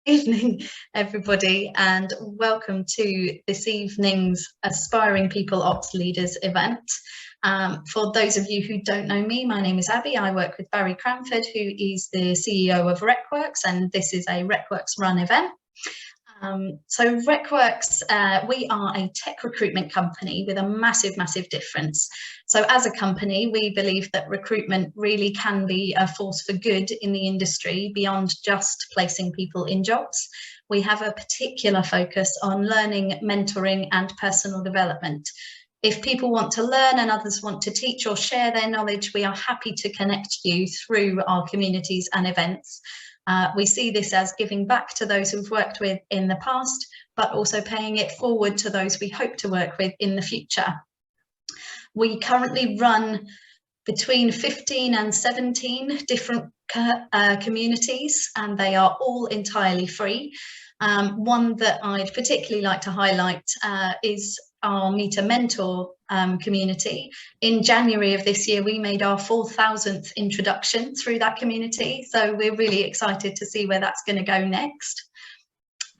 Evening, everybody, and welcome to this evening's Aspiring People Ops Leaders event. For those of you who don't know me, my name is Abby. I work with Barry Cranford, who is the CEO of RecWorks, and this is a RecWorks run event. So RecWorks, we are a tech recruitment company with a massive difference. So as a company, we believe that recruitment really can be a force for good in the industry beyond just placing people in jobs. We have a particular focus on learning, mentoring, and personal development. If people want to learn and others want to teach or share their knowledge, we are happy to connect you through our communities and events. We see this as giving back to those we've worked with in the past, but also paying it forward to those we hope to work with in the future. We currently run between 15 and 17 different communities, and they are all entirely free. One that I'd particularly like to highlight is our Meet a Mentor community. In January of this year, we made our 4,000th introduction through that community, so we're really excited to see where that's going to go next.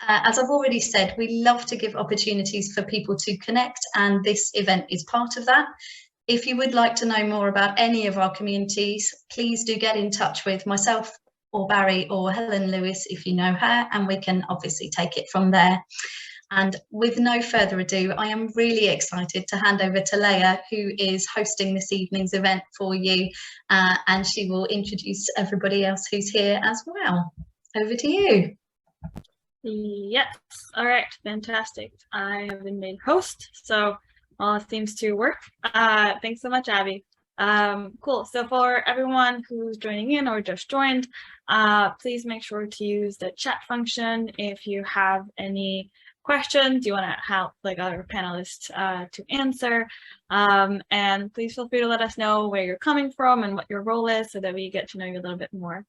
As I've already said, we love to give opportunities for people to connect, and this event is part of that. If you would like to know more about any of our communities, please do get in touch with myself or Barry or Helen Lewis if you know her, and we can obviously take it from there. And with no further ado, I am really excited to hand over to Leah, who is hosting this evening's event for you, and she will introduce everybody else who's here as well. Over to you. Yes, all right, fantastic. I have been made host, so all seems to work. Thanks so much, Abby. Cool, so for everyone who's joining in or just joined, please make sure to use the chat function if you have any questions you want to help like other panelists to answer, and please feel free to let us know where you're coming from and what your role is so that we get to know you a little bit more.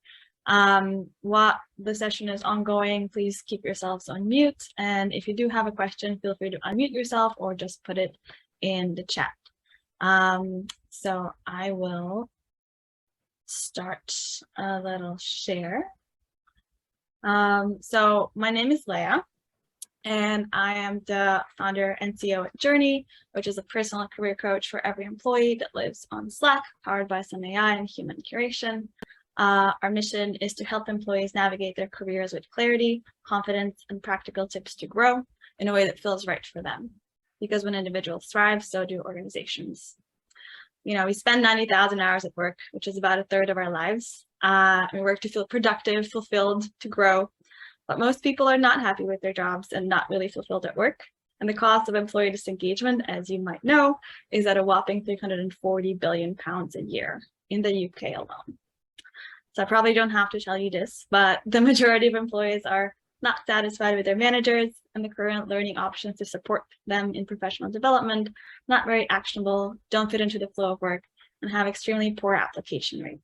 While the session is ongoing, please keep yourselves on mute, and if you do have a question, feel free to unmute yourself or just put it in the chat. So I will start a little share. So my name is Leah, and I am the founder and CEO at Journey, which is a personal career coach for every employee that lives on Slack, powered by some AI and human curation. Our mission is to help employees navigate their careers with clarity, confidence, and practical tips to grow in a way that feels right for them. Because when individuals thrive, so do organizations. You know, we spend 90,000 hours at work, which is about a third of our lives. We work to feel productive, fulfilled, to grow. But most people are not happy with their jobs and not really fulfilled at work. And the cost of employee disengagement, as you might know, is at a whopping £340 billion a year in the UK alone. So I probably don't have to tell you this, but the majority of employees are not satisfied with their managers, and the current learning options to support them in professional development, not very actionable, don't fit into the flow of work, and have extremely poor application rates.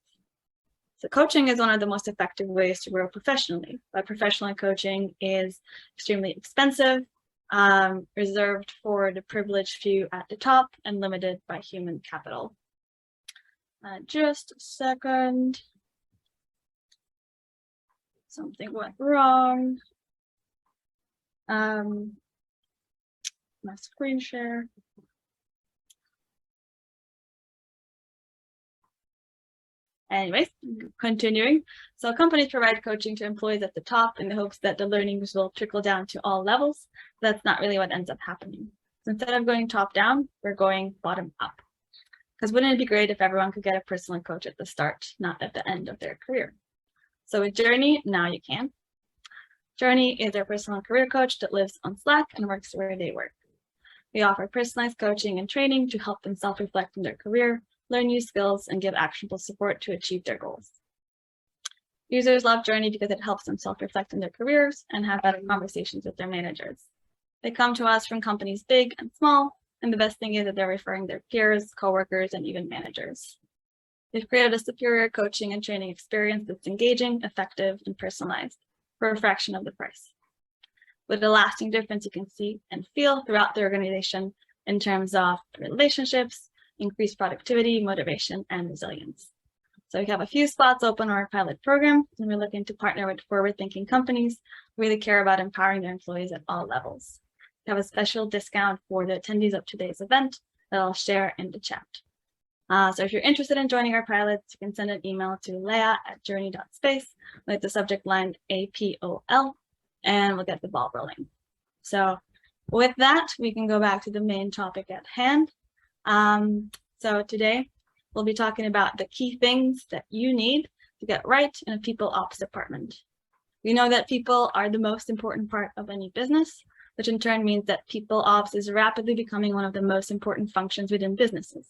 So coaching is one of the most effective ways to grow professionally, but professional coaching is extremely expensive, reserved for the privileged few at the top, and limited by human capital. Just a second. Something went wrong. My screen share. Anyways, continuing. So companies provide coaching to employees at the top in the hopes that the learnings will trickle down to all levels. That's not really what ends up happening. So instead of going top down, we're going bottom up. Because wouldn't it be great if everyone could get a personal coach at the start, not at the end of their career? So with Journey, now you can. Journey is our personal career coach that lives on Slack and works where they work. We offer personalized coaching and training to help them self-reflect on their career, learn new skills, and give actionable support to achieve their goals. Users love Journey because it helps them self-reflect on their careers and have better conversations with their managers. They come to us from companies big and small, and the best thing is that they're referring their peers, coworkers, and even managers. We've created a superior coaching and training experience that's engaging, effective, and personalized for a fraction of the price, with a lasting difference you can see and feel throughout the organization in terms of relationships, increased productivity, motivation, and resilience. So we have a few spots open on our pilot program, and we're looking to partner with forward-thinking companies who really care about empowering their employees at all levels. We have a special discount for the attendees of today's event that I'll share in the chat. So if you're interested in joining our pilots, you can send an email to leah@journey.space with the subject line APOL, and we'll get the ball rolling. So with that, we can go back to the main topic at hand. So today, we'll be talking about the key things that you need to get right in a people ops department. We know that people are the most important part of any business, which in turn means that people ops is rapidly becoming one of the most important functions within businesses.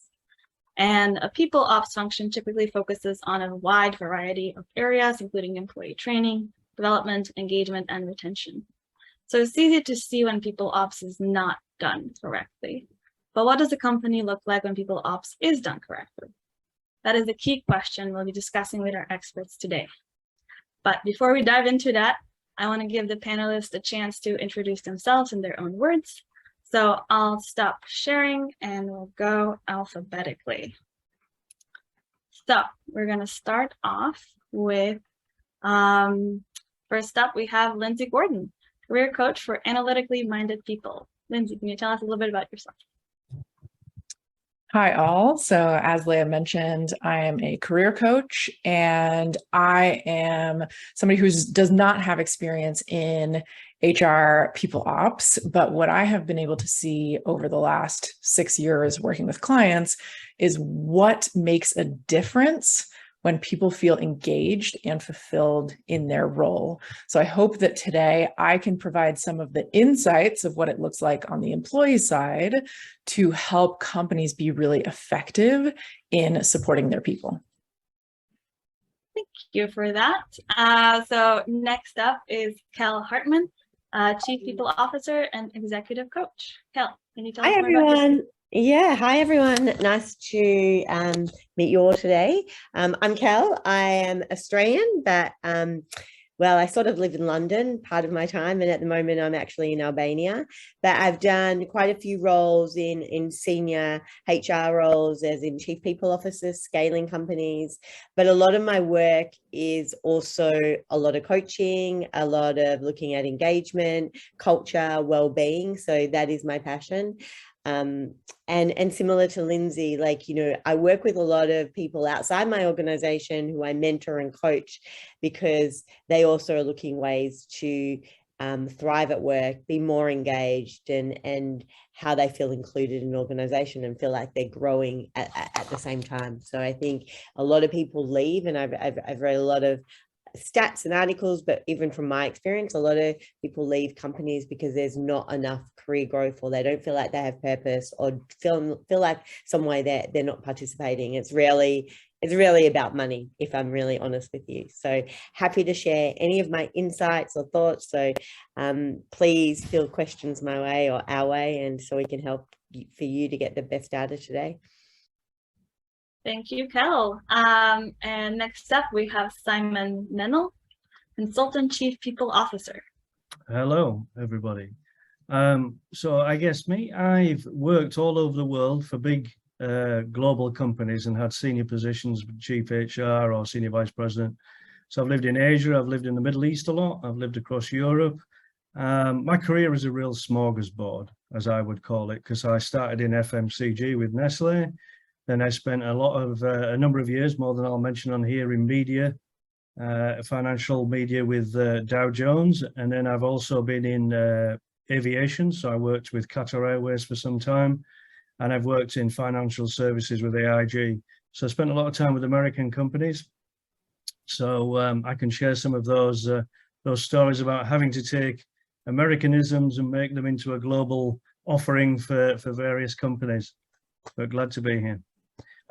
And a people ops function typically focuses on a wide variety of areas, including employee training, development, engagement, and retention. So it's easy to see when people ops is not done correctly. But what does a company look like when people ops is done correctly? That is the key question we'll be discussing with our experts today. But before we dive into that, I want to give the panelists a chance to introduce themselves in their own words. So I'll stop sharing and we'll go alphabetically. So we're going to start off with, first up, we have Lindsay Gordon, career coach for analytically minded people. Lindsay, can you tell us a little bit about yourself? Hi, all. So as Leah mentioned, I am a career coach, and I am somebody who does not have experience in HR people ops. But what I have been able to see over the last 6 years working with clients is what makes a difference when people feel engaged and fulfilled in their role. So I hope that today I can provide some of the insights of what it looks like on the employee side to help companies be really effective in supporting their people. Thank you for that. So next up is Kel Hartman, Chief People Officer and Executive Coach. Kel, can you tell us more about yourself? Hi, everyone. Yeah, hi, everyone. Nice to meet you all today. I'm Kel. I am Australian, but well, I sort of live in London part of my time, and at the moment I'm actually in Albania. But I've done quite a few roles in senior HR roles, as in chief people officers, scaling companies. But a lot of my work is also a lot of coaching, a lot of looking at engagement, culture, well-being. So that is my passion. And similar to Lindsay, like, you know, I work with a lot of people outside my organization who I mentor and coach because they also are looking ways to thrive at work, be more engaged, and how they feel included in an organization and feel like they're growing at the same time. So I think a lot of people leave, and I've read a lot of stats and articles, but even from my experience, a lot of people leave companies because there's not enough career growth, or they don't feel like they have purpose, or feel like some way that they're not participating. It's really about money, if I'm really honest with you. So happy to share any of my insights or thoughts. So please feel questions my way or our way, and so we can help for you to get the best out of today. Thank you, Kel. And next up, we have Simon Mennel, Consultant Chief People Officer. Hello, everybody. So I guess I've worked all over the world for big global companies and had senior positions, chief HR or senior vice president. So I've lived in Asia, I've lived in the Middle East a lot, I've lived across Europe. My career is a real smorgasbord, as I would call it, because I started in FMCG with Nestle. Then I spent a number of years, more than I'll mention on here, in media, financial media with Dow Jones. And then I've also been in aviation. So I worked with Qatar Airways for some time, and I've worked in financial services with AIG. So I spent a lot of time with American companies. So I can share some of those stories about having to take Americanisms and make them into a global offering for various companies. But glad to be here.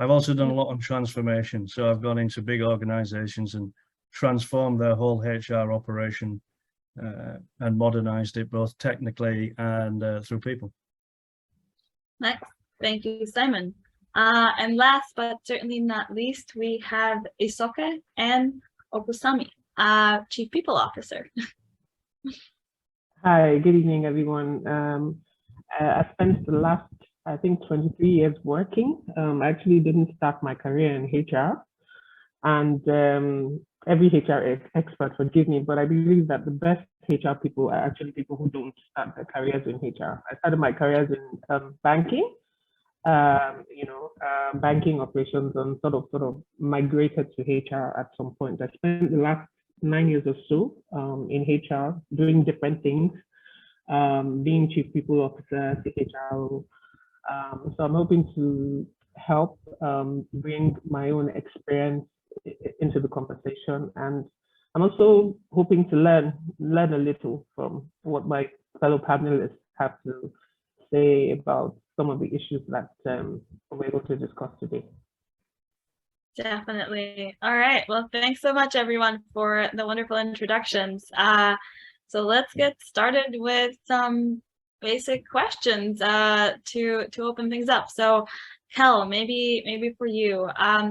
I've also done a lot on transformation. So I've gone into big organizations and transformed their whole HR operation and modernized it both technically and through people. Nice. Thank you, Simon. And last but certainly not least, we have Isoke and Okusami, Chief People Officer. Hi, good evening, everyone. I spent the last, I think, 23 years working. I actually didn't start my career in HR. And every HR expert, forgive me, but I believe that the best HR people are actually people who don't start their careers in HR. I started my careers in banking, banking operations, and sort of migrated to HR at some point. I spent the last 9 years or so in HR doing different things, being chief people officer, CHRO. So I'm hoping to help bring my own experience into the conversation, and I'm also hoping to learn a little from what my fellow panelists have to say about some of the issues that we're able to discuss today. Definitely. All right. Well, thanks so much, everyone, for the wonderful introductions. So let's get started with some basic questions to open things up. So, Kel, maybe for you,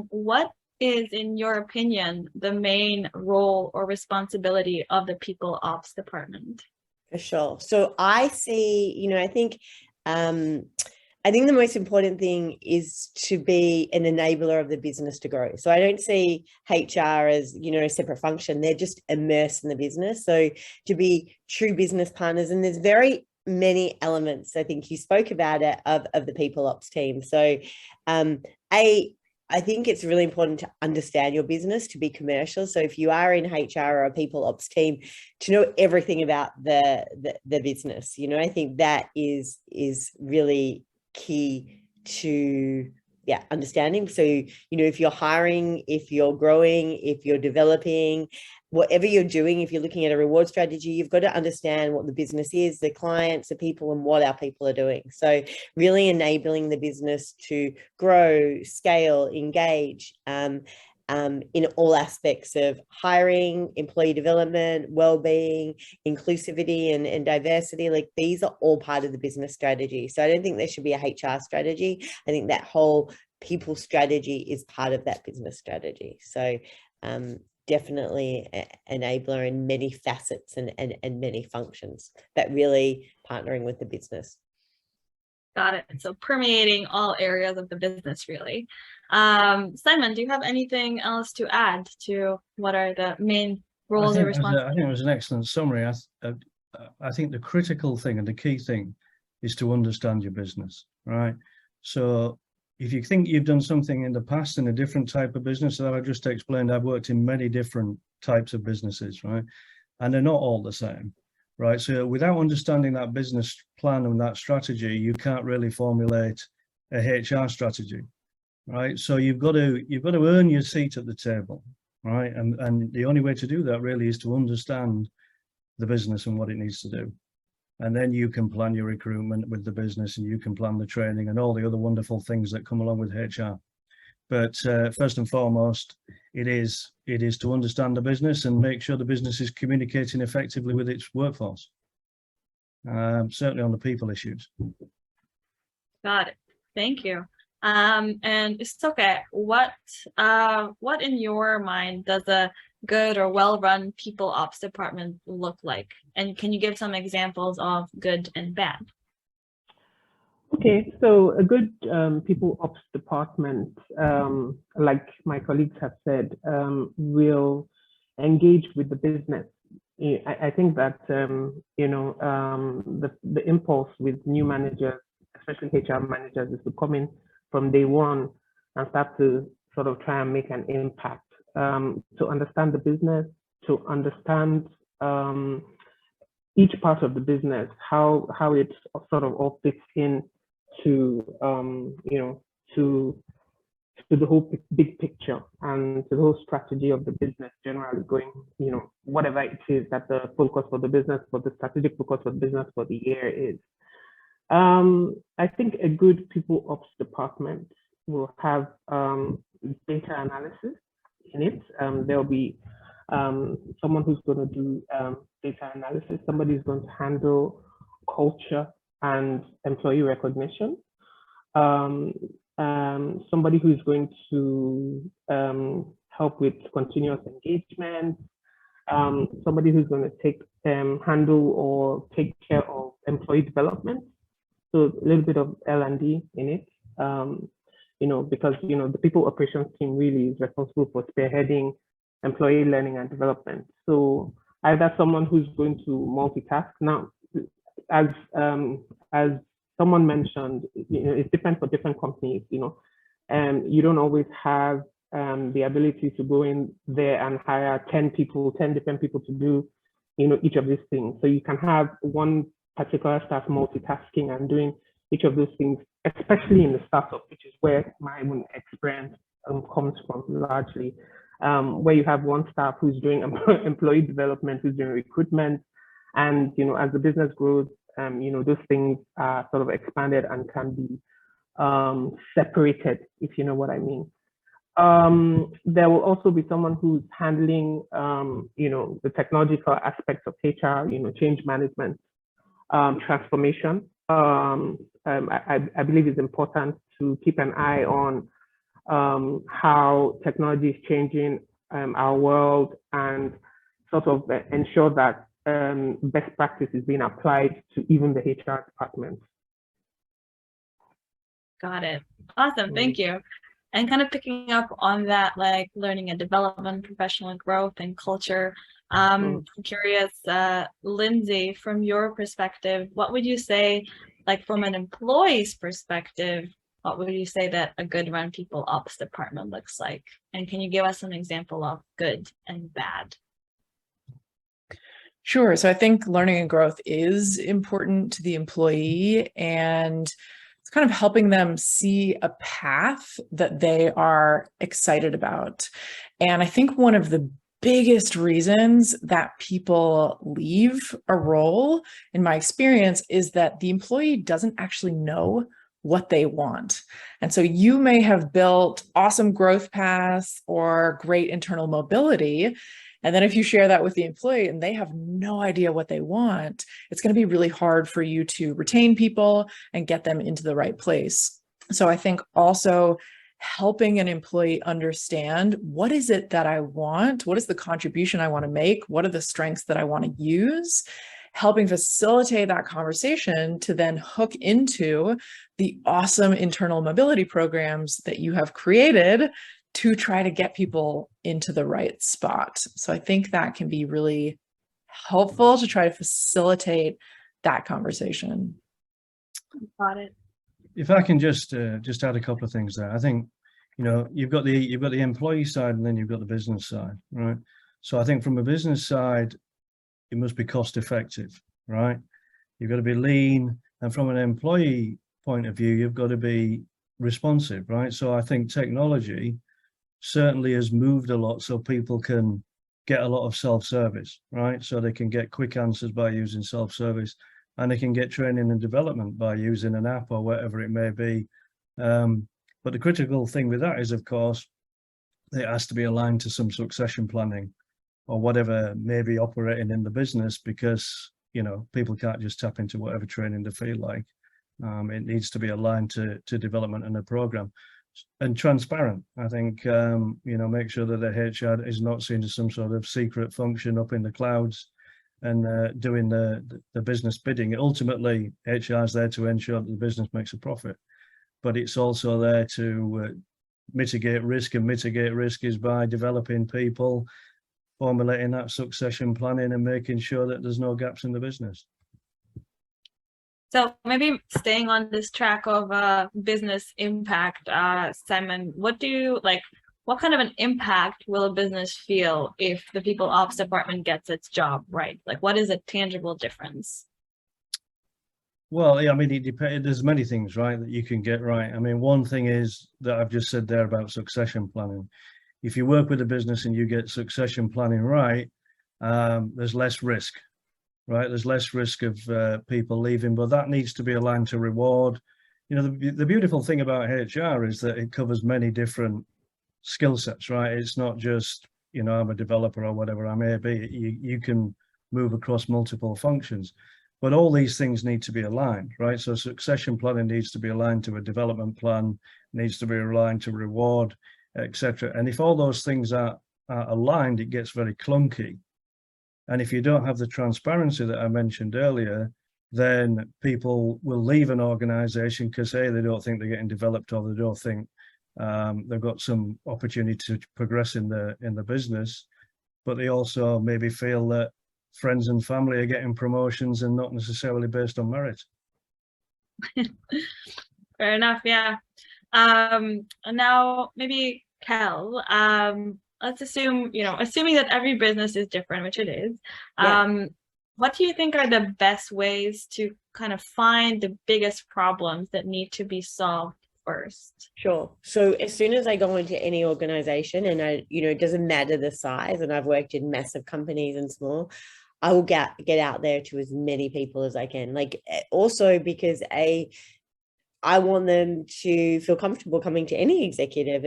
what is, in your opinion, the main role or responsibility of the People Ops department? For sure. So I see, I think the most important thing is to be an enabler of the business to grow. So I don't see HR as, a separate function. They're just immersed in the business. So to be true business partners, and there's very many elements, I think you spoke about it, of the People Ops team. So I think it's really important to understand your business, to be commercial. So if you are in HR or a People Ops team, to know everything about the business, I think that is really key to understanding. So, if you're hiring, if you're growing, if you're developing, whatever you're doing, if you're looking at a reward strategy, you've got to understand what the business is, the clients, the people, and what our people are doing. So really enabling the business to grow, scale, engage, in all aspects of hiring, employee development, well-being, inclusivity, and diversity. Like, these are all part of the business strategy. So I don't think there should be a HR strategy. I think that whole people strategy is part of that business strategy. So definitely an enabler in many facets and many functions, but really partnering with the business. Got it. So permeating all areas of the business, really. Simon, do you have anything else to add to what are the main roles or responsibilities? I think it was an excellent summary. I think the critical thing and the key thing is to understand your business, right? So if you think you've done something in the past in a different type of business that I just explained, I've worked in many different types of businesses, right? And they're not all the same, right? So without understanding that business plan and that strategy, you can't really formulate a HR strategy, right? So you've got to earn your seat at the table, right? And the only way to do that really is to understand the business and what it needs to do. And then you can plan your recruitment with the business, and you can plan the training and all the other wonderful things that come along with HR. But first and foremost, it is to understand the business and make sure the business is communicating effectively with its workforce, certainly on the people issues. Got it. Thank you. And it's okay. What in your mind does a good or well-run People Ops department look like? And can you give some examples of good and bad? Okay, so a good People Ops department, like my colleagues have said, will engage with the business. I think that the impulse with new managers, especially HR managers, is to come in from day one and start to sort of try and make an impact, to understand the business, to understand each part of the business, how it sort of all fits in to to the whole big picture and to the whole strategy of the business generally, going, whatever it is that the focus for the business, for the strategic focus for the business for the year is. I think a good People Ops department will have data analysis in it. There'll be someone who's going to do data analysis, somebody who's going to handle culture and employee recognition, somebody who's going to help with continuous engagement, somebody who's going to handle or take care of employee development. So a little bit of L&D in it. because, the people operations team really is responsible for spearheading employee learning and development. So either someone who's going to multitask. Now, as someone mentioned, it's different for different companies, and you don't always have the ability to go in there and hire 10 different people to do, each of these things. So you can have one particular staff multitasking and doing each of those things, especially in the startup, which is where my own experience comes from largely, where you have one staff who's doing employee development, who's doing recruitment, and as the business grows, those things are sort of expanded and can be separated, if you know what I mean. There will also be someone who's handling, the technological aspects of HR, change management, transformation. I believe it's important to keep an eye on how technology is changing our world, and sort of ensure that best practice is being applied to even the HR department. Got it. Awesome. Thank you. And kind of picking up on that, like learning and development, professional growth, and culture. I'm curious, Lindsay, from your perspective, what would you say, like from an employee's perspective, what would you say that a good run people ops department looks like? And can you give us an example of good and bad? Sure. So I think learning and growth is important to the employee, and it's kind of helping them see a path that they are excited about. And I think one of the biggest reasons that people leave a role, in my experience, is that the employee doesn't actually know what they want. And so you may have built awesome growth paths or great internal mobility, and then if you share that with the employee and they have no idea what they want, it's going to be really hard for you to retain people and get them into the right place. So I think also helping an employee understand, what is it that I want? What is the contribution I want to make? What are the strengths that I want to use? Helping facilitate that conversation to then hook into the awesome internal mobility programs that you have created to try to get people into the right spot. So I think that can be really helpful to try to facilitate that conversation. Got it. If I can just add a couple of things there. I think, you've got the employee side, and then you've got the business side, right? So I think from a business side, it must be cost effective, right? You've got to be lean, and from an employee point of view, you've got to be responsive, right? So I think technology certainly has moved a lot so people can get a lot of self-service, right? So they can get quick answers by using self-service, and they can get training and development by using an app or whatever it may be. But the critical thing with that is, of course, it has to be aligned to some succession planning or whatever may be operating in the business, because, people can't just tap into whatever training they feel like. It needs to be aligned to development and a program. And transparent. I think, make sure that the HR is not seen as some sort of secret function up in the clouds and doing the business bidding. Ultimately, HR is there to ensure that the business makes a profit, but it's also there to mitigate risk, and mitigate risk is by developing people, formulating that succession planning, and making sure that there's no gaps in the business. So maybe staying on this track of business impact, Simon, what kind of an impact will a business feel if the people ops department gets its job right? Like, what is a tangible difference? Well, yeah, I mean, it depends. There's many things, right, that you can get right. I mean, one thing is that I've just said there about succession planning. If you work with a business and you get succession planning right, there's less risk. Right, there's less risk of people leaving, but that needs to be aligned to reward. The beautiful thing about HR is that it covers many different skill sets, right? It's not just, I'm a developer or whatever I may be. You can move across multiple functions, but all these things need to be aligned, right? So succession planning needs to be aligned to a development plan, needs to be aligned to reward, etc. And if all those things are aligned, it gets very clunky. And if you don't have the transparency that I mentioned earlier, then people will leave an organization because A, they don't think they're getting developed, or they don't think They've got some opportunity to progress in the business, but they also maybe feel that friends and family are getting promotions and not necessarily based on merit. Fair enough, yeah. And now maybe Kel, let's assume, assuming that every business is different, which it is, what do you think are the best ways to kind of find the biggest problems that need to be solved first? Sure. So as soon as I go into any organization, and it doesn't matter the size, and I've worked in massive companies and small, I will get out there to as many people as I can. Like, also because I want them to feel comfortable coming to any executive,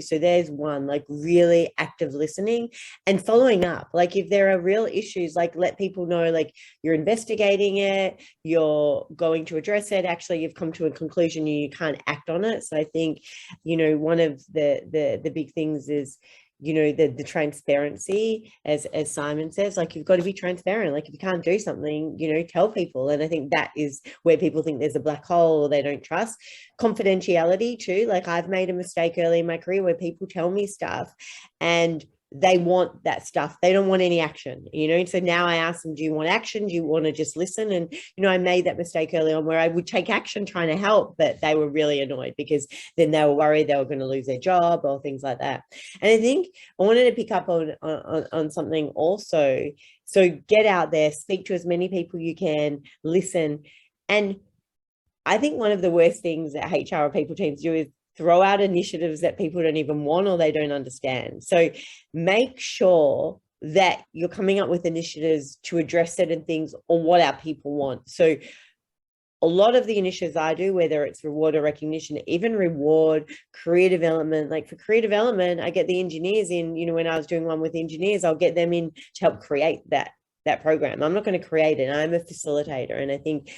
so there's one, like, really active listening and following up. Like, if there are real issues, like, let people know, like, you're investigating it, you're going to address it, actually you've come to a conclusion, you can't act on it. So I think, one of the big things is, the transparency, as Simon says, like, you've got to be transparent. Like, if you can't do something, tell people. And I think that is where people think there's a black hole or they don't trust. Confidentiality too. Like, I've made a mistake early in my career where people tell me stuff and they want that stuff. They don't want any action, so now I ask them, do you want action? Do you want to just listen? And, I made that mistake early on where I would take action trying to help, but they were really annoyed because then they were worried they were going to lose their job or things like that. And I think I wanted to pick up on something also. So get out there, speak to as many people you can, listen. And I think one of the worst things that HR or people teams do is throw out initiatives that people don't even want or they don't understand. So make sure that you're coming up with initiatives to address certain things or what our people want. So a lot of the initiatives I do, whether it's reward or recognition, even reward, career development, like for career development, I get the engineers in, when I was doing one with engineers, I'll get them in to help create that program. I'm not going to create it. I'm a facilitator. And I think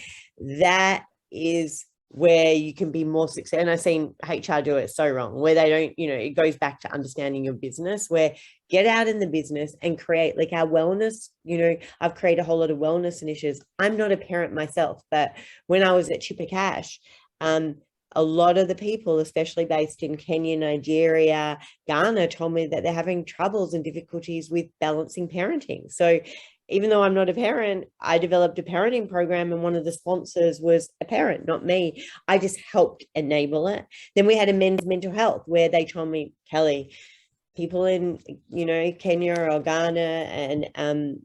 that is where you can be more successful. And I've seen HR do it so wrong, where they don't, it goes back to understanding your business, where get out in the business and create, like, our wellness. I've created a whole lot of wellness initiatives. I'm not a parent myself, but when I was at Chipper Cash, a lot of the people, especially based in Kenya, Nigeria, Ghana, told me that they're having troubles and difficulties with balancing parenting. So even though I'm not a parent, I developed a parenting program, and one of the sponsors was a parent, not me. I just helped enable it. Then we had a men's mental health where they told me, Kelly, people in, Kenya or Ghana, and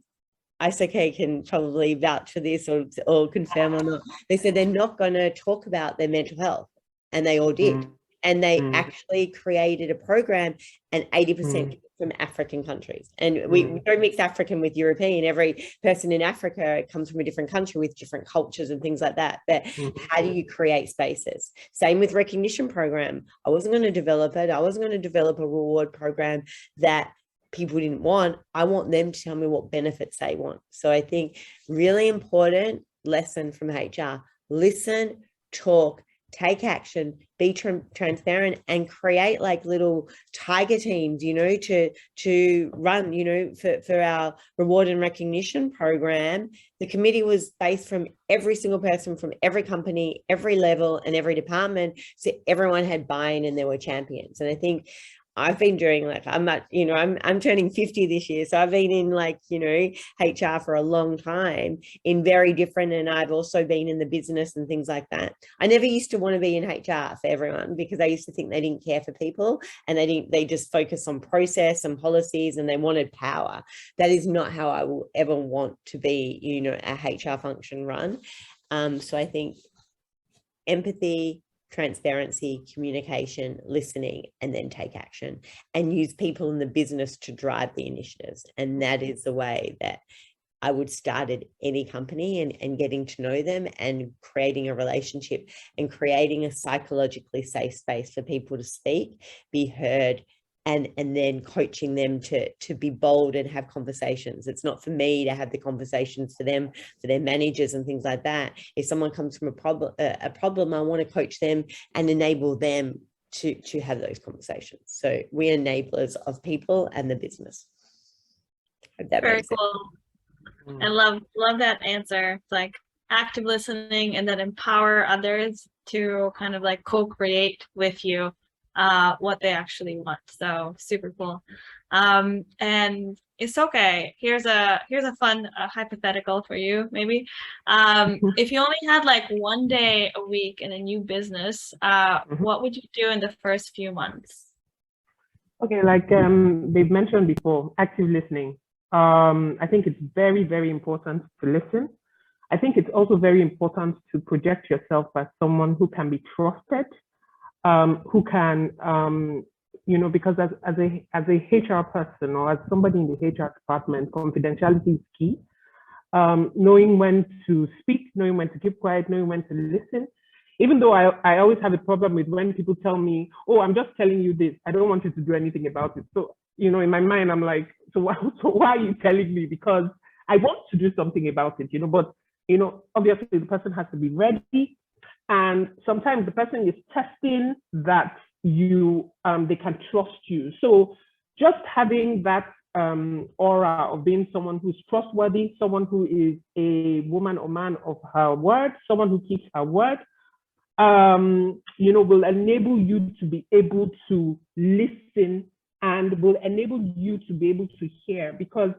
Isake can probably vouch for this or confirm or not. They said they're not going to talk about their mental health, and they all did. And they actually created a program, and 80% from African countries. And we don't mix African with European. Every person in Africa comes from a different country with different cultures and things like that. But how do you create spaces? Same with recognition program. I wasn't going to develop it. I wasn't going to develop a reward program that people didn't want. I want them to tell me what benefits they want. So I think really important lesson from HR: listen, talk, take action, be transparent, and create like little tiger teams, to run, for our reward and recognition program. The committee was based from every single person from every company, every level, and every department. So everyone had buy-in and there were champions. And I think I've been doing, like, I'm turning 50 this year. So I've been in, like, HR for a long time in very different, and I've also been in the business and things like that. I never used to want to be in HR for everyone because I used to think they didn't care for people and they just focus on process and policies and they wanted power. That is not how I will ever want to be, a HR function run. So I think empathy, transparency, communication, listening, and then take action, and use people in the business to drive the initiatives. And that is the way that I would start at any company, and getting to know them and creating a relationship and creating a psychologically safe space for people to speak, be heard, and then coaching them to be bold and have conversations. It's not for me to have the conversations, for them, for their managers and things like that. If someone comes from a problem, I want to coach them and enable them to have those conversations. So we're enablers of people and the business. Hope that Very makes sense. cool. I love that answer. It's like active listening and then empower others to kind of like co-create with you what they actually want. So super cool. And it's okay. Here's a fun hypothetical for you, maybe. If you only had like 1 day a week in a new business, what would you do in the first few months? Okay, like they've mentioned before, active listening. I think it's very, very important to listen. I think it's also very important to project yourself as someone who can be trusted, who can, because as a HR person or as somebody in the HR department, confidentiality is key. Knowing when to speak, knowing when to keep quiet, knowing when to listen. Even though I always have a problem with when people tell me, oh, I'm just telling you this, I don't want you to do anything about it. So, in my mind, I'm like, so why are you telling me? Because I want to do something about it, but, obviously the person has to be ready. And sometimes the person is testing that they can trust you. So just having that aura of being someone who's trustworthy, someone who is a woman or man of her word, someone who keeps her word, will enable you to be able to listen and will enable you to be able to hear, because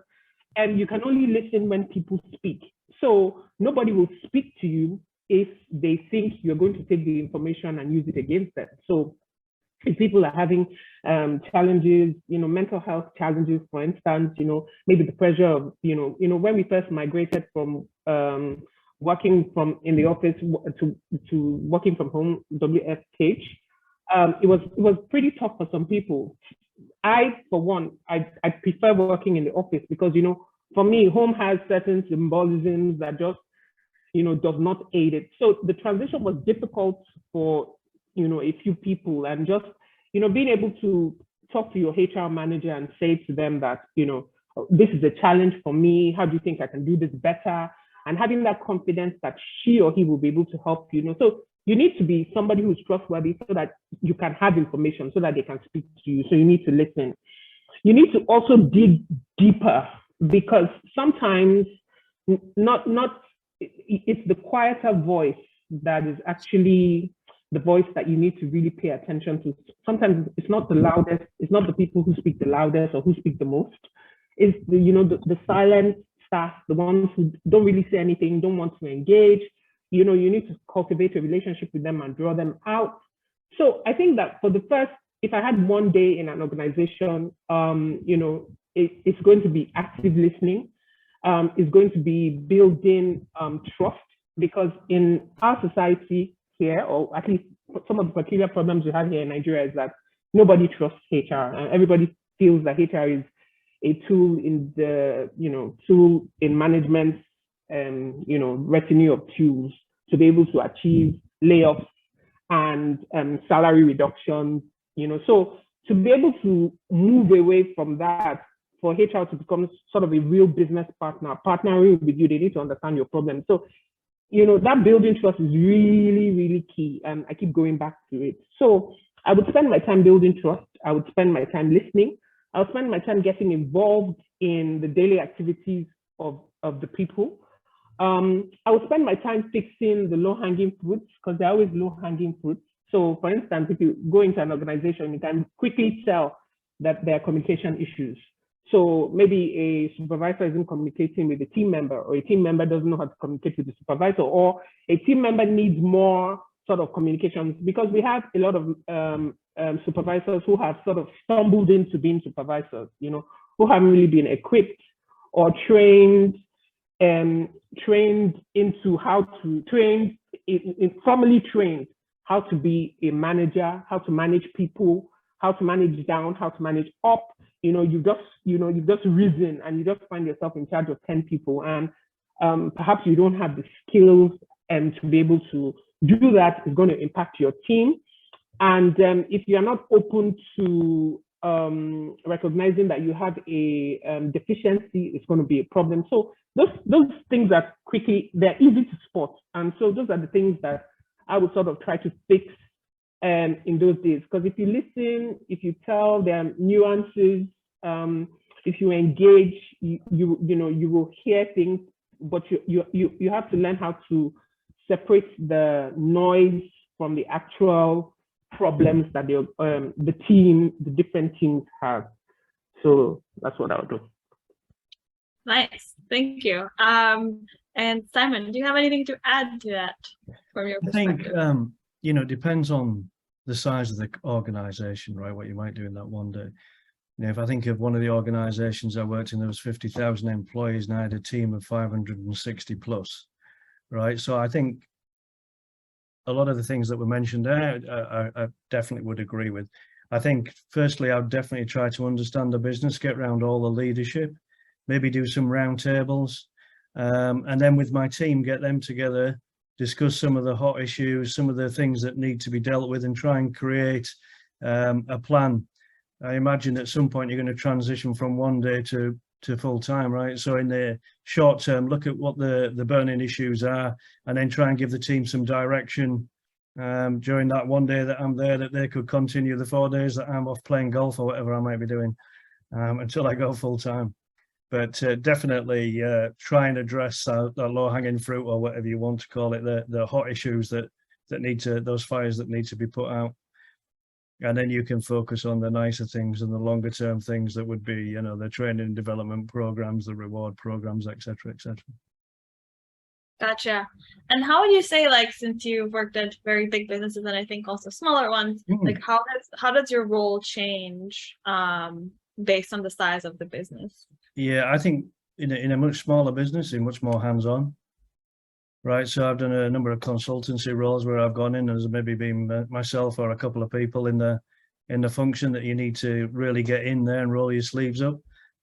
you can only listen when people speak. So nobody will speak to you if they think you're going to take the information and use it against them. So if people are having challenges, mental health challenges, for instance, maybe the pressure of, when we first migrated from working from in the office to working from home, WFH, it was pretty tough for some people. I, for one, I prefer working in the office because, for me, home has certain symbolisms that just, does not aid it. So the transition was difficult for, a few people, and just, being able to talk to your HR manager and say to them that, this is a challenge for me. How do you think I can do this better? And having that confidence that she or he will be able to help you. So you need to be somebody who's trustworthy so that you can have information, so that they can speak to you. So you need to listen. You need to also dig deeper, because sometimes it's the quieter voice that is actually the voice that you need to really pay attention to. Sometimes it's not the loudest, it's not the people who speak the loudest or who speak the most. It's the silent staff, the ones who don't really say anything, don't want to engage. You need to cultivate a relationship with them and draw them out. So I think that for the first, if I had 1 day in an organization, it's going to be active listening. It's going to be building trust, because in our society here, or at least some of the particular problems we have here in Nigeria, is that nobody trusts HR, and everybody feels that HR is a tool in the, tool in management, retinue of tools to be able to achieve layoffs and salary reductions, So to be able to move away from that, for HR to become sort of a real business partner, partnering with you, they need to understand your problem. So, that building trust is really, really key. And I keep going back to it. So I would spend my time building trust. I would spend my time listening. I would spend my time getting involved in the daily activities of the people. I would spend my time fixing the low-hanging fruits, because they're always low-hanging fruits. So for instance, if you go into an organization, you can quickly tell that there are communication issues. So maybe a supervisor isn't communicating with a team member, or a team member doesn't know how to communicate with the supervisor, or a team member needs more sort of communications, because we have a lot of supervisors who have sort of stumbled into being supervisors, who haven't really been equipped or trained formally trained how to be a manager, how to manage people, how to manage down, how to manage up. You've just risen and you just find yourself in charge of 10 people, and perhaps you don't have the skills to be able to do that. Is going to impact your team. And if you're not open to recognizing that you have a deficiency, it's going to be a problem. So those things are they're easy to spot. And so those are the things that I would sort of try to fix in those days. Because if you listen, if you tell them nuances, if you engage, you will hear things, but you have to learn how to separate the noise from the actual problems that the different teams have. So that's what I would do. Nice, thank you. And Simon, do you have anything to add to that from your perspective? I think, you know, it depends on the size of the organization, right? What you might do in that one day. You know, if I think of one of the organizations I worked in, there was 50,000 employees and I had a team of 560 plus, right? So I think a lot of the things that were mentioned there, I definitely would agree with. I think, firstly, I would definitely try to understand the business, get around all the leadership, maybe do some roundtables, and then with my team, get them together, discuss some of the hot issues, some of the things that need to be dealt with, and try and create a plan. I imagine at some point you're going to transition from one day to full time, right? So in the short term, look at what the burning issues are, and then try and give the team some direction during that one day that I'm there, that they could continue the 4 days that I'm off playing golf or whatever I might be doing until I go full time. But definitely try and address the low-hanging fruit, or whatever you want to call it, the hot issues that need to, those fires that need to be put out. And then you can focus on the nicer things and the longer term things that would be, you know, the training and development programs, the reward programs, etc., etc. Gotcha. And how would you say, like, since you've worked at very big businesses and I think also smaller ones, like how does your role change based on the size of the business? Yeah, I think in a much smaller business, you're much more hands-on. Right, so I've done a number of consultancy roles where I've gone in as maybe been myself or a couple of people in the function that you need to really get in there and roll your sleeves up.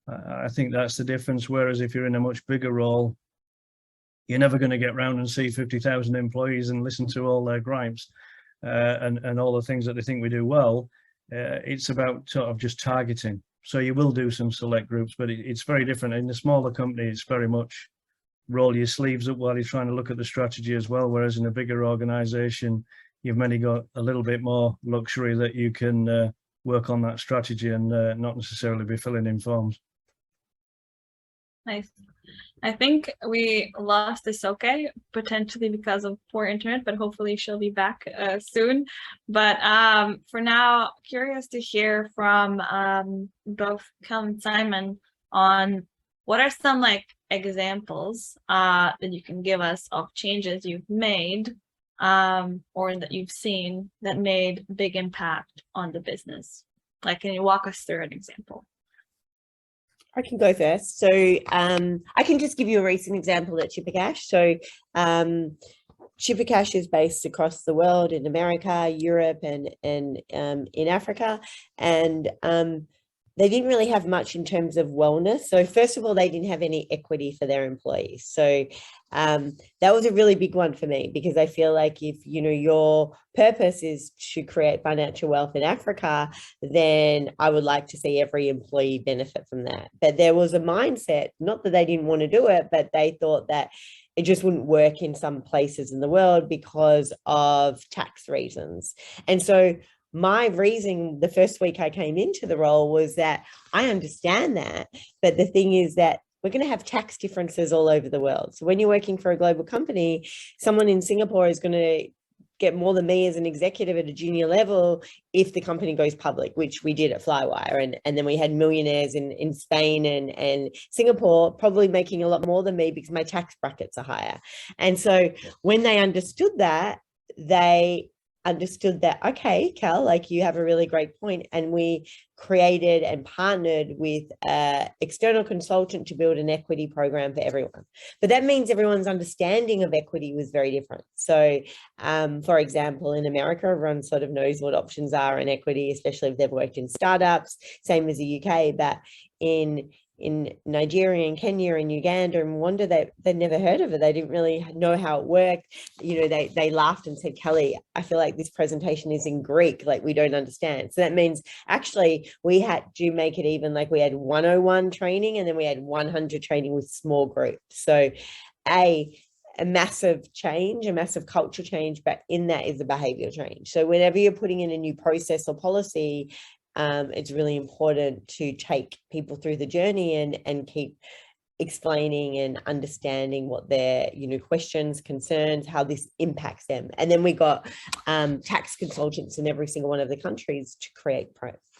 I think that's the difference. Whereas if you're in a much bigger role, you're never going to get round and see 50,000 employees and listen to all their gripes and all the things that they think we do well. It's about sort of just targeting. So you will do some select groups, but it's very different. In a smaller company, it's very much roll your sleeves up while you're trying to look at the strategy as well. Whereas in a bigger organization, you've mainly got a little bit more luxury that you can work on that strategy and not necessarily be filling in forms. Nice. I think we lost Isoke, potentially because of poor internet, but hopefully she'll be back soon. But for now, curious to hear from both Kel and Simon on what are some like examples that you can give us of changes you've made or that you've seen that made a big impact on the business. Like, can you walk us through an example? I can go first. So I can just give you a recent example at Chippercash. So Chippercash is based across the world, in America, Europe, and in Africa. And they didn't really have much in terms of wellness. So first of all, they didn't have any equity for their employees. So that was a really big one for me, because I feel like if, you know, your purpose is to create financial wealth in Africa, then I would like to see every employee benefit from that. But there was a mindset, not that they didn't want to do it, but they thought that it just wouldn't work in some places in the world because of tax reasons. And so my reason the first week I came into the role was that I understand that, but the thing is that we're going to have tax differences all over the world. So when you're working for a global company, someone in Singapore is going to get more than me as an executive at a junior level if the company goes public, which we did at Flywire. And then we had millionaires in Spain and Singapore probably making a lot more than me because my tax brackets are higher. And so when they understood that, they understood that, okay, Cal, like, you have a really great point. And we created and partnered with an external consultant to build an equity program for everyone. But that means everyone's understanding of equity was very different. So for example, in America, everyone sort of knows what options are in equity, especially if they've worked in startups, same as the UK. But in Nigeria and Kenya and Uganda and Rwanda, they'd never heard of it. They didn't really know how it worked. You know, they laughed and said, Kelly, I feel like this presentation is in Greek, like we don't understand. So that means actually we had to make it even, like we had 101 training and then we had 100 training with small groups. So a massive change, a massive culture change, but in that is a behavior change. So whenever you're putting in a new process or policy, it's really important to take people through the journey and keep explaining and understanding what their, questions, concerns, how this impacts them. And then we got tax consultants in every single one of the countries to create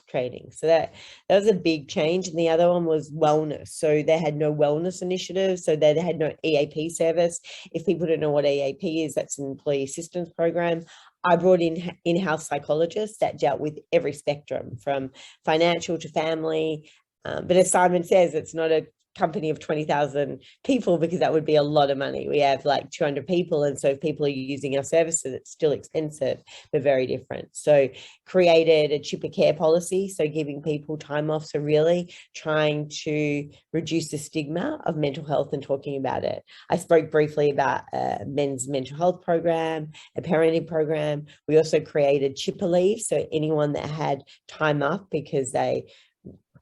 training. So that was a big change. And the other one was wellness. So they had no wellness initiatives. So they had no EAP service. If people don't know what EAP is, that's an employee assistance program. I brought in in-house psychologists that dealt with every spectrum from financial to family. But as Simon says, it's not a company of 20,000 people, because that would be a lot of money. We have like 200 people. And so if people are using our services, it's still expensive, but very different. So created a cheaper care policy. So giving people time off. So really trying to reduce the stigma of mental health and talking about it. I spoke briefly about a men's mental health program, a parenting program. We also created chipper leave. So anyone that had time off because they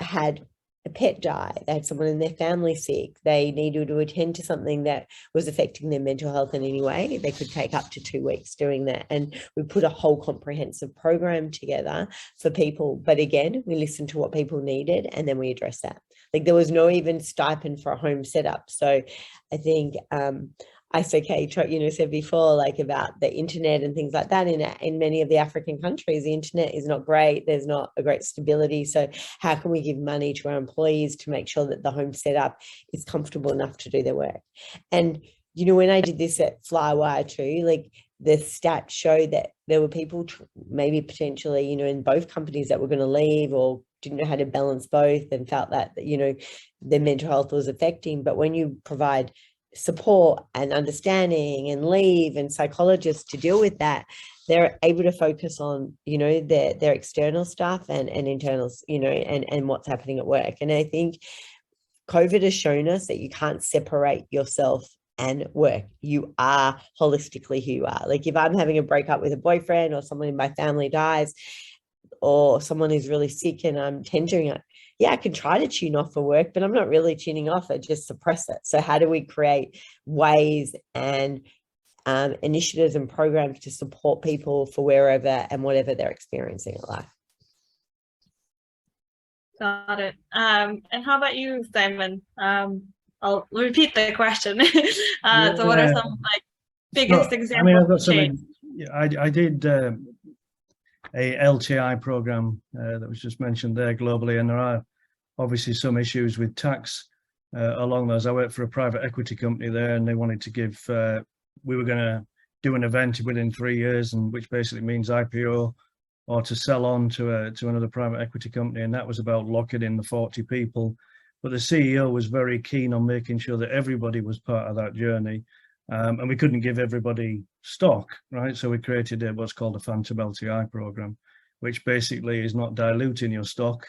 had a pet die, they had someone in their family sick, they needed to attend to something that was affecting their mental health in any way, they could take up to 2 weeks doing that. And we put a whole comprehensive program together for people. But again, we listened to what people needed and then we addressed that. Like there was no even stipend for a home setup. So I think ISOK, said before, like about the internet and things like that in many of the African countries, the internet is not great. There's not a great stability. So how can we give money to our employees to make sure that the home setup is comfortable enough to do their work? And, when I did this at Flywire too, like the stats show that there were people maybe potentially, in both companies that were going to leave or didn't know how to balance both and felt that, their mental health was affecting. But when you provide support and understanding and leave and psychologists to deal with that, they're able to focus on their external stuff and internals, and what's happening at work. And I think COVID has shown us that you can't separate yourself and work. You are holistically who you are. Like if I'm having a breakup with a boyfriend or someone in my family dies or someone is really sick and I'm tendering it, I can try to tune off for work, but I'm not really tuning off. I just suppress it. So how do we create ways and initiatives and programs to support people for wherever and whatever they're experiencing in life? Got it. And how about you, Simon? I'll repeat the question. So what are some biggest examples of change? I did a LTI program that was just mentioned there globally, and there are obviously some issues with tax along those. I worked for a private equity company there, and they wanted to give, we were going to do an event within 3 years, and which basically means IPO or to sell on to another private equity company, and that was about locking in the 40 people. But the CEO was very keen on making sure that everybody was part of that journey, and we couldn't give everybody stock, right? So we created what's called a Phantom LTI program, which basically is not diluting your stock,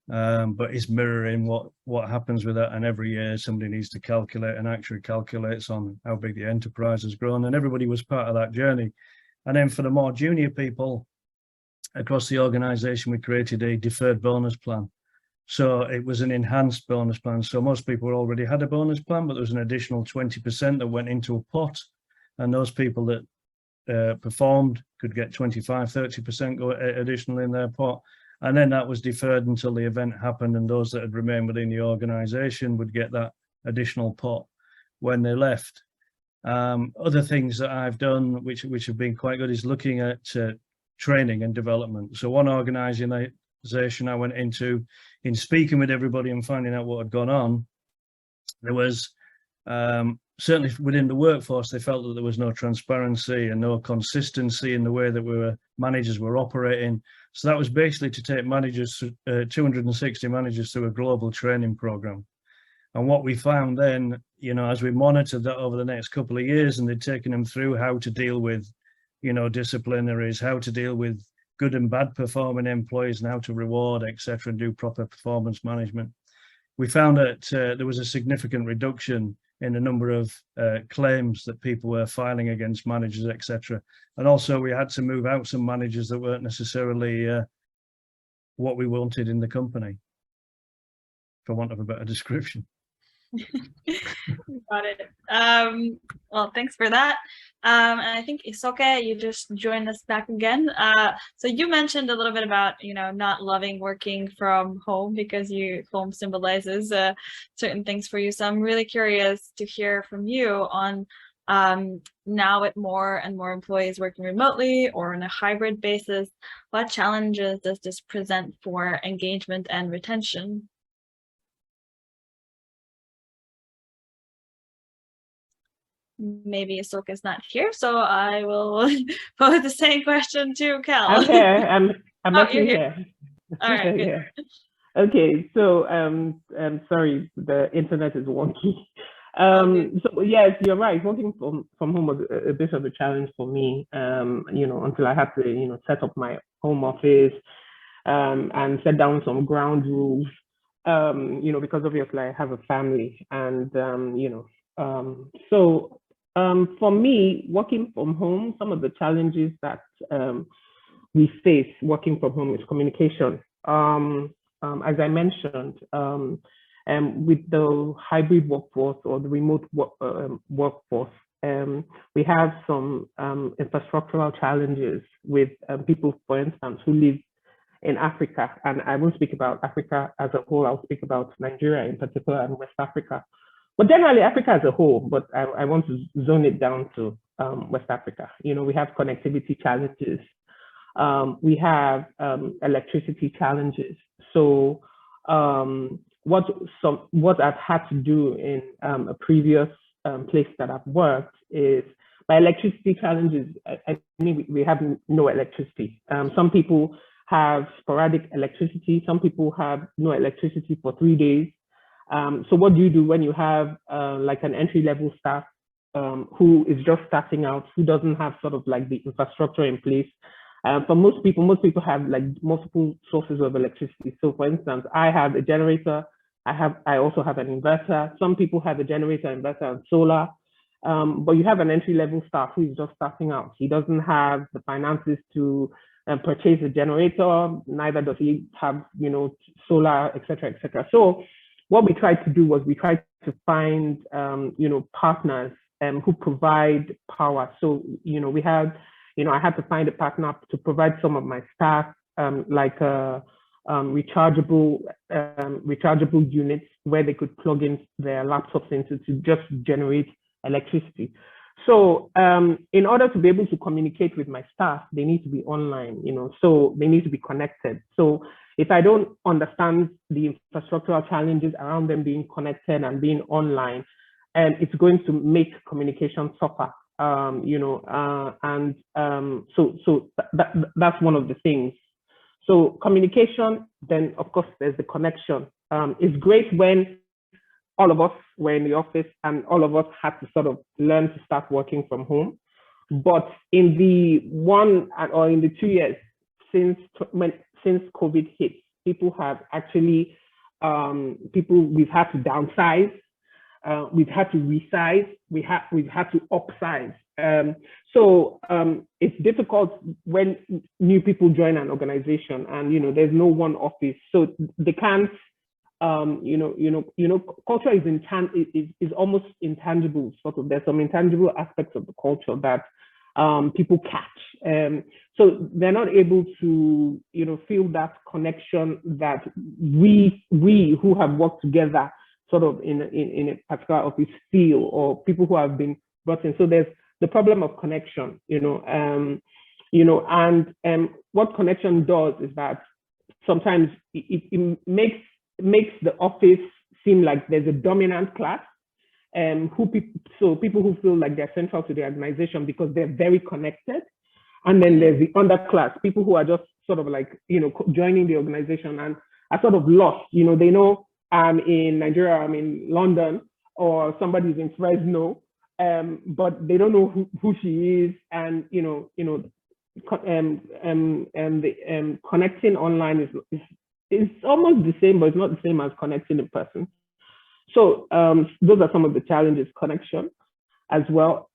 but is mirroring what happens with that. And every year somebody needs to calculate and actually calculates on how big the enterprise has grown, and everybody was part of that journey. And then for the more junior people across the organization, we created a deferred bonus plan. So it was an enhanced bonus plan. So most people already had a bonus plan, but there was an additional 20% that went into a pot, and those people that performed could get 25-30% additional in their pot. And then that was deferred until the event happened, and those that had remained within the organization would get that additional pot when they left. Other things that I've done, which have been quite good, is looking at training and development. So one organization I went into, in speaking with everybody and finding out what had gone on, there was certainly within the workforce, they felt that there was no transparency and no consistency in the way that managers were operating. So that was basically to take managers, 260 managers, through a global training program. And what we found then, as we monitored that over the next couple of years, and they'd taken them through how to deal with, disciplinaries, how to deal with good and bad performing employees, and how to reward, etc., and do proper performance management. We found that there was a significant reduction in the number of claims that people were filing against managers, etc. And also we had to move out some managers that weren't necessarily what we wanted in the company, for want of a better description. Got it. Well, thanks for that. And I think Isoke, you just joined us back again. So you mentioned a little bit about, not loving working from home because home symbolizes certain things for you. So I'm really curious to hear from you on now with more and more employees working remotely or on a hybrid basis, what challenges does this present for engagement and retention? Maybe Isoka's not here, so I will pose the same question to Cal. I'm here. I'm Oh, actually you're here. All right, good. Yeah. Okay, so I'm sorry, the internet is wonky. So yes, you're right. Working from home was a bit of a challenge for me. Until I had to, set up my home office, and set down some ground rules. Because obviously I have a family, and for me, working from home, some of the challenges that we face working from home is communication. As I mentioned, with the hybrid workforce or the remote workforce, we have some infrastructural challenges with people, for instance, who live in Africa. And I won't speak about Africa as a whole, I'll speak about Nigeria in particular and West Africa. But generally Africa as a whole, but I want to zone it down to West Africa. We have connectivity challenges. We have electricity challenges. So what I've had to do in a previous place that I've worked is my electricity challenges. I mean, we have no electricity. Some people have sporadic electricity. Some people have no electricity for 3 days. So what do you do when you have like an entry-level staff who is just starting out, who doesn't have sort of like the infrastructure in place? For most people have like multiple sources of electricity. So for instance, I have a generator. I also have an inverter. Some people have a generator, inverter, and solar. But you have an entry-level staff who is just starting out. He doesn't have the finances to purchase a generator. Neither does he have, solar, etc., etc. So what we tried to do was we tried to find, partners who provide power. So, we had, I had to find a partner to provide some of my staff, like rechargeable units where they could plug in their laptops into to just generate electricity. So in order to be able to communicate with my staff, they need to be online, so they need to be connected. So if I don't understand the infrastructural challenges around them being connected and being online, it's going to make communication suffer. So that's one of the things. So communication, then of course there's the connection. It's great when all of us were in the office and all of us had to sort of learn to start working from home. But in the 1 or in the 2 years since COVID hit, people have actually, we've had to downsize, we've had to resize, we've had to upsize. So it's difficult when new people join an organization and there's no one office, so they can't. Culture is almost intangible. Sort of, there's some intangible aspects of the culture that people catch. So they're not able to, feel that connection that we who have worked together sort of in a particular office feel, or people who have been brought in. So there's the problem of connection, and what connection does is that sometimes it makes the office seem like there's a dominant class, people who feel like they're central to the organization because they're very connected. And then there's the underclass, people who are just sort of like, joining the organization and are sort of lost. They know I'm in Nigeria, I'm in London, or somebody's in Fresno, but they don't know who she is. And, connecting online is almost the same, but it's not the same as connecting in person. So those are some of the challenges. Connection as well.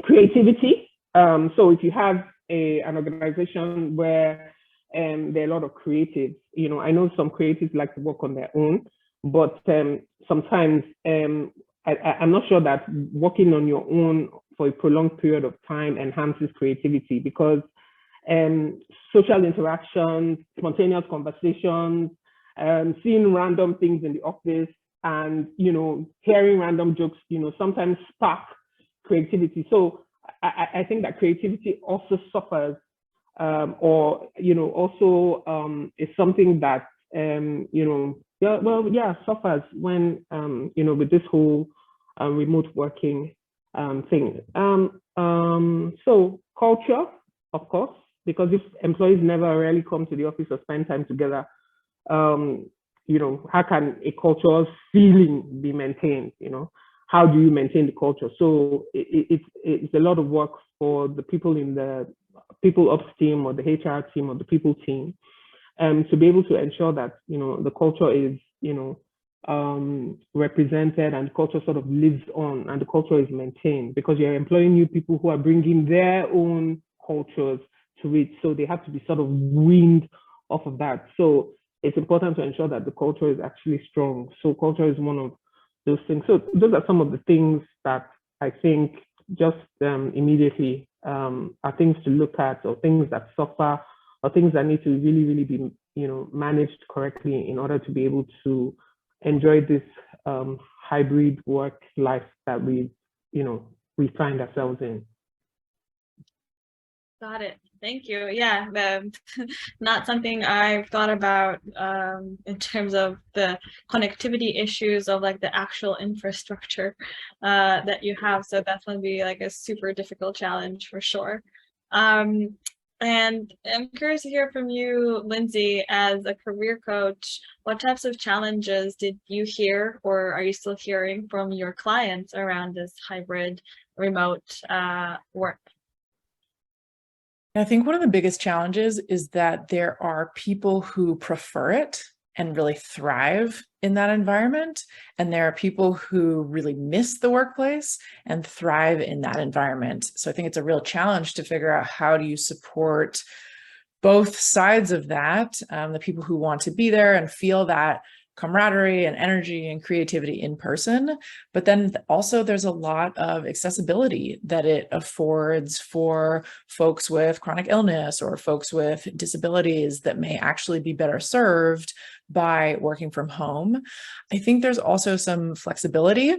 Creativity. So if you have an organization where there are a lot of creatives, I know some creatives like to work on their own, but sometimes I'm not sure that working on your own for a prolonged period of time enhances creativity, because social interactions, spontaneous conversations, seeing random things in the office, and hearing random jokes, sometimes spark creativity. So I think that creativity also suffers, or is something that suffers when with this whole remote working thing. So culture, of course, because if employees never really come to the office or spend time together, how can a cultural feeling be maintained? How do you maintain the culture? So it's a lot of work for the people in the people ops team or the HR team or the people team, to be able to ensure that the culture is represented, and the culture sort of lives on, and the culture is maintained, because you're employing new people who are bringing their own cultures to it, so they have to be sort of weaned off of that. So it's important to ensure that the culture is actually strong. So culture is one of those things. So those are some of the things that I think just immediately are things to look at, or things that suffer, or things that need to really, really be managed correctly in order to be able to enjoy this hybrid work life that we find ourselves in. Got it. Thank you. Yeah, not something I've thought about in terms of the connectivity issues of like the actual infrastructure that you have. So that's going to be like a super difficult challenge for sure. And I'm curious to hear from you, Lindsay, as a career coach. What types of challenges did you hear, or are you still hearing from your clients around this hybrid remote work? I think one of the biggest challenges is that there are people who prefer it and really thrive in that environment, and there are people who really miss the workplace and thrive in that environment. So I think it's a real challenge to figure out, how do you support both sides of that, the people who want to be there and feel that camaraderie and energy and creativity in person, but then also there's a lot of accessibility that it affords for folks with chronic illness or folks with disabilities that may actually be better served by working from home. I think there's also some flexibility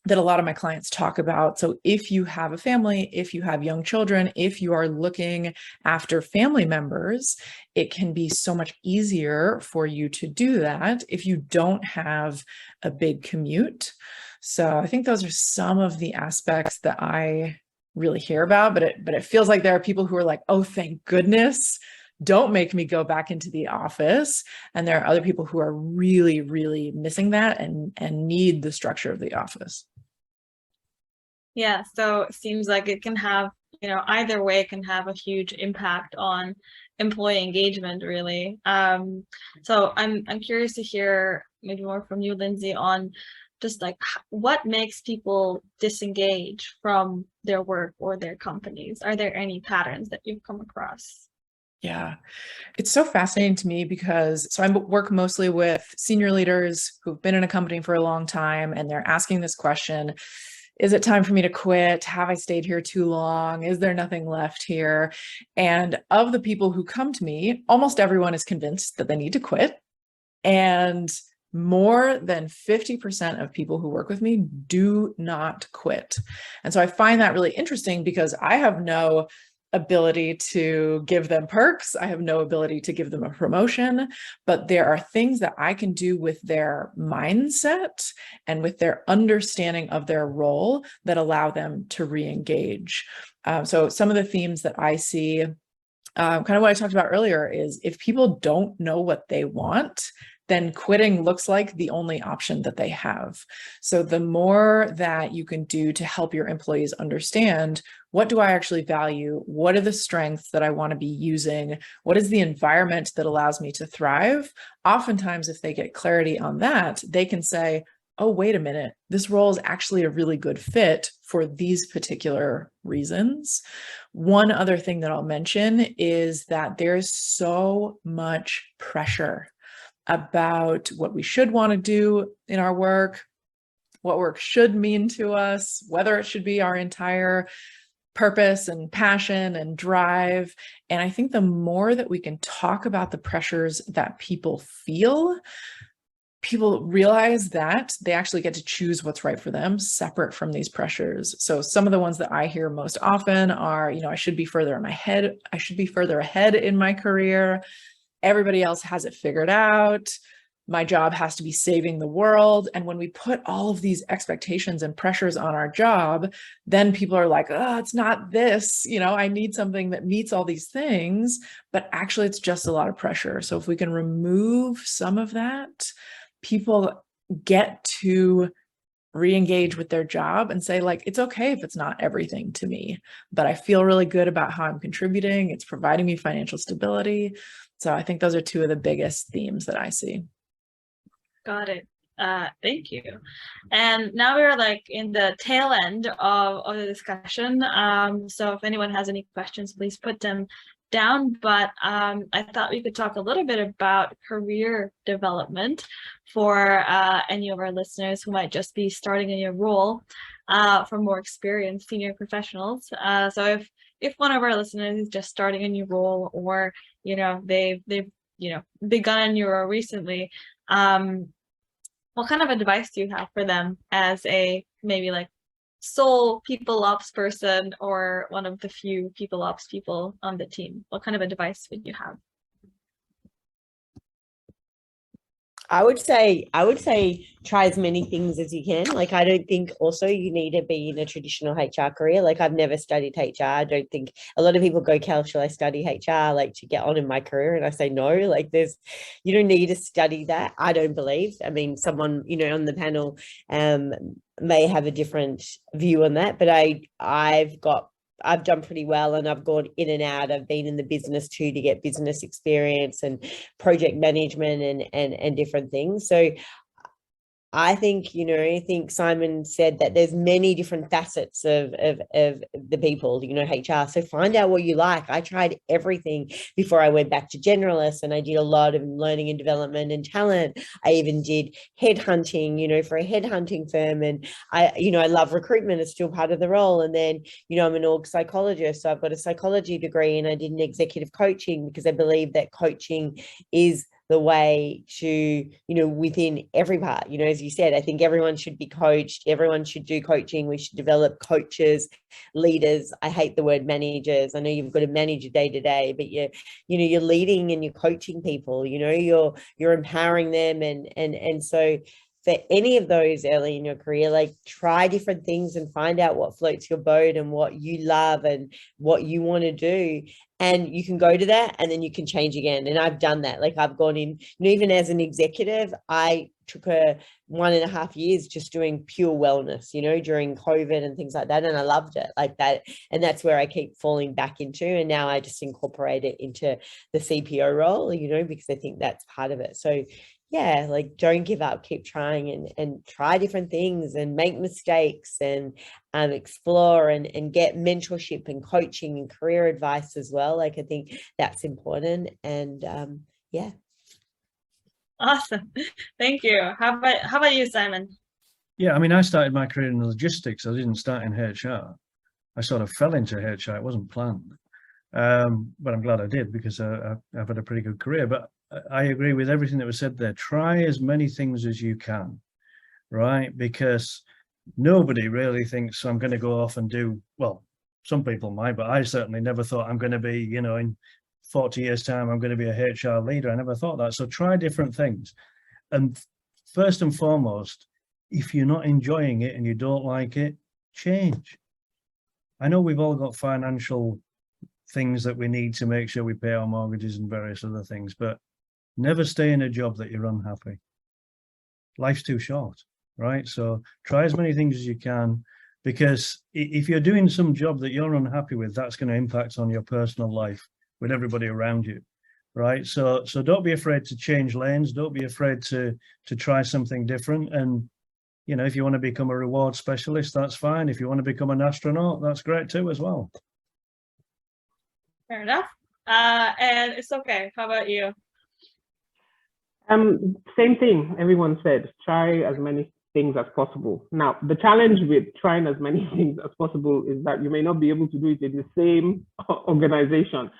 that a lot of my clients talk about. So if you have a family, if you have young children, if you are looking after family members, it can be so much easier for you to do that if you don't have a big commute. So I think those are some of the aspects that I really hear about, but it feels like there are people who are like, oh, thank goodness, don't make me go back into the office. And there are other people who are really, really missing that and need the structure of the office. Yeah, so it seems like it can have, either way can have a huge impact on employee engagement, really. So I'm curious to hear maybe more from you, Lindsay, on just like what makes people disengage from their work or their companies. Are there any patterns that you've come across? Yeah, it's so fascinating to me because I work mostly with senior leaders who've been in a company for a long time, and they're asking this question: is it time for me to quit? Have I stayed here too long? Is there nothing left here? And of the people who come to me, almost everyone is convinced that they need to quit. And more than 50% of people who work with me do not quit. And so I find that really interesting because I have no ability to give them perks. I have no ability to give them a promotion, but there are things that I can do with their mindset and with their understanding of their role that allow them to re-engage. So some of the themes that I see, kind of what I talked about earlier, is if people don't know what they want, then quitting looks like the only option that they have. So the more that you can do to help your employees understand, what do I actually value? What are the strengths that I want to be using? What is the environment that allows me to thrive? Oftentimes, if they get clarity on that, they can say, oh, wait a minute, this role is actually a really good fit for these particular reasons. One other thing that I'll mention is that there's so much pressure about what we should want to do in our work, what work should mean to us, whether it should be our entire purpose and passion and drive. And I think the more that we can talk about the pressures that people feel, people realize that they actually get to choose what's right for them, separate from these pressures. So some of the ones that I hear most often are, I should be further in my head. I should be further ahead in my career. Everybody else has it figured out. My job has to be saving the world. And when we put all of these expectations and pressures on our job, then people are like, oh, it's not this, I need something that meets all these things, but actually it's just a lot of pressure. So if we can remove some of that, people get to re-engage with their job and say, like, it's okay if it's not everything to me, but I feel really good about how I'm contributing. It's providing me financial stability. So I think those are two of the biggest themes that I see. Got it. Thank you. And now we're like in the tail end of the discussion. So if anyone has any questions, please put them down. But I thought we could talk a little bit about career development for any of our listeners who might just be starting a new role, for more experienced senior professionals. So if one of our listeners is just starting a new role, or they've begun a new role recently, what kind of advice do you have for them as a maybe like sole people ops person or one of the few people ops people on the team? What kind of advice would you have? I would say try as many things as you can. Like, I don't think also you need to be in a traditional HR career. Like, I've never studied HR. I don't think a lot of people go, Cal, shall I study HR like to get on in my career? And I say no. Like, you don't need to study that. I don't believe. I mean, someone on the panel may have a different view on that, but I've done pretty well, and I've gone in and out. I've been in the business too to get business experience and project management and different things. So I think, I think Simon said that there's many different facets of the people, HR. So find out what you like. I tried everything before I went back to generalist, and I did a lot of learning and development and talent. I even did headhunting, for a headhunting firm. And I love recruitment. It's still part of the role. And then, I'm an org psychologist. So I've got a psychology degree, and I did an executive coaching because I believe that coaching is the way to, within every part, as you said, I think everyone should be coached. Everyone should do coaching. We should develop coaches, leaders. I hate the word managers. I know you've got to manage your day to day, but you're leading and you're coaching people, you're empowering them. And so for any of those early in your career, like, try different things and find out what floats your boat and what you love and what you want to do. And you can go to that and then you can change again. And I've done that. Like, I've gone in, even as an executive, I took 1.5 years just doing pure wellness, during COVID and things like that. And I loved it like that. And that's where I keep falling back into. And now I just incorporate it into the CPO role, because I think that's part of it. So yeah, like, don't give up, keep trying and try different things and make mistakes and explore and get mentorship and coaching and career advice as well. Like, I think that's important. And yeah. Awesome. Thank you. How about you, Simon? Yeah, I mean, I started my career in logistics. I didn't start in HR. I sort of fell into HR. It wasn't planned. But I'm glad I did, because I've had a pretty good career. But I agree with everything that was said there. Try as many things as you can, right? Because nobody really thinks I'm going to go off and do, well, some people might, but I certainly never thought I'm going to be, in 40 years' time, I'm going to be a HR leader. I never thought that. So try different things. And first and foremost, if you're not enjoying it and you don't like it, change. I know we've all got financial things that we need to make sure we pay our mortgages and various other things, but never stay in a job that you're unhappy. Life's too short, right? So try as many things as you can, because if you're doing some job that you're unhappy with, that's going to impact on your personal life with everybody around you, right? So don't be afraid to change lanes. Don't be afraid to try something different. And, if you want to become a reward specialist, that's fine. If you want to become an astronaut, that's great too as well. Fair enough. And it's okay. How about you? Same thing everyone said. Try as many things as possible. Now, the challenge with trying as many things as possible is that you may not be able to do it in the same organization,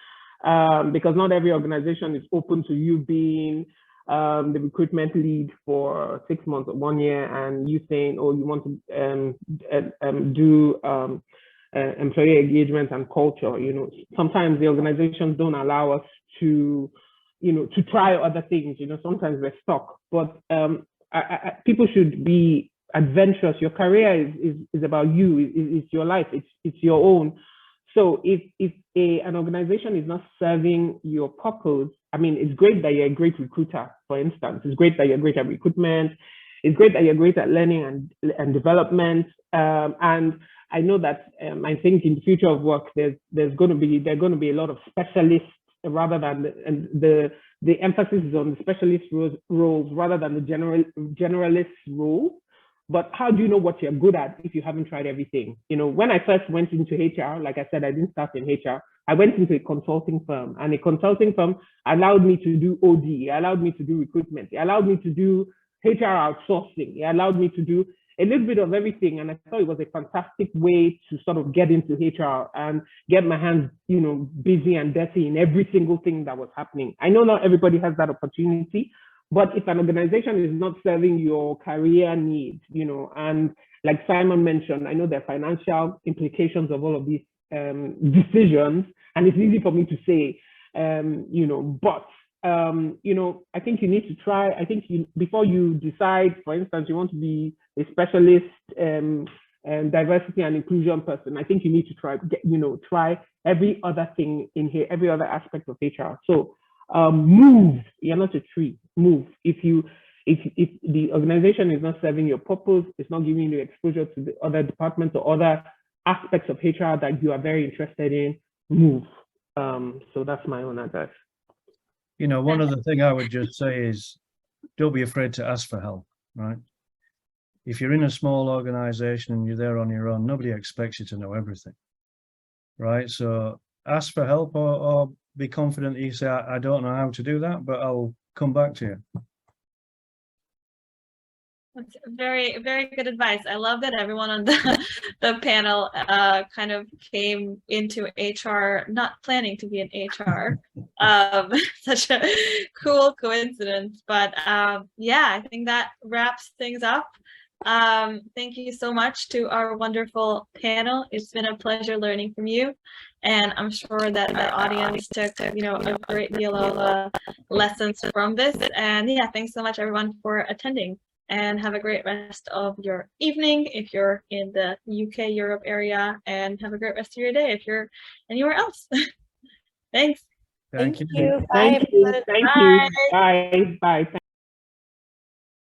because not every organization is open to you being the recruitment lead for 6 months or 1 year, and you saying, oh, you want to do employee engagement and culture. Sometimes the organizations don't allow us to, to try other things. Sometimes we're stuck, but people should be adventurous. Your career is about you. It's your life. It's your own. So if an organization is not serving your purpose, I mean, it's great that you're a great recruiter, for instance. It's great that you're great at recruitment. It's great that you're great at learning and development. And I know that I think in the future of work, there are going to be a lot of specialists rather than the emphasis is on the specialist roles rather than the generalist role. But how do you know what you're good at if you haven't tried everything? When I first went into HR, like I said, I didn't start in HR. I went into a consulting firm, and a consulting firm allowed me to do OD. It allowed me to do recruitment. It allowed me to do HR outsourcing. It allowed me to do a little bit of everything. And I thought it was a fantastic way to sort of get into HR and get my hands, busy and dirty in every single thing that was happening. I know not everybody has that opportunity, but if an organization is not serving your career needs, and like Simon mentioned, I know there are financial implications of all of these decisions, and it's easy for me to say, but I think you need to try. I think before you decide, for instance, you want to be a specialist diversity and inclusion person, I think you need to try every other thing in here, every other aspect of HR. So move. You're not a tree. Move. If the organization is not serving your purpose, it's not giving you exposure to the other departments or other aspects of HR that you are very interested in, move. So that's my own advice. One other thing I would just say is, don't be afraid to ask for help, right? If you're in a small organization and you're there on your own, nobody expects you to know everything, right? So ask for help, or be confident that you say, I don't know how to do that, but I'll come back to you. That's very, very good advice. I love that everyone on the panel kind of came into HR not planning to be in HR. Such a cool coincidence. But yeah, I think that wraps things up. Thank you so much to our wonderful panel. It's been a pleasure learning from you. And I'm sure that the audience took, a great deal of lessons from this. And yeah, thanks so much, everyone, for attending. And have a great rest of your evening if you're in the UK, Europe area, and have a great rest of your day if you're anywhere else. Thanks. Thank you. Bye. Thank you. Bye. Bye. Thank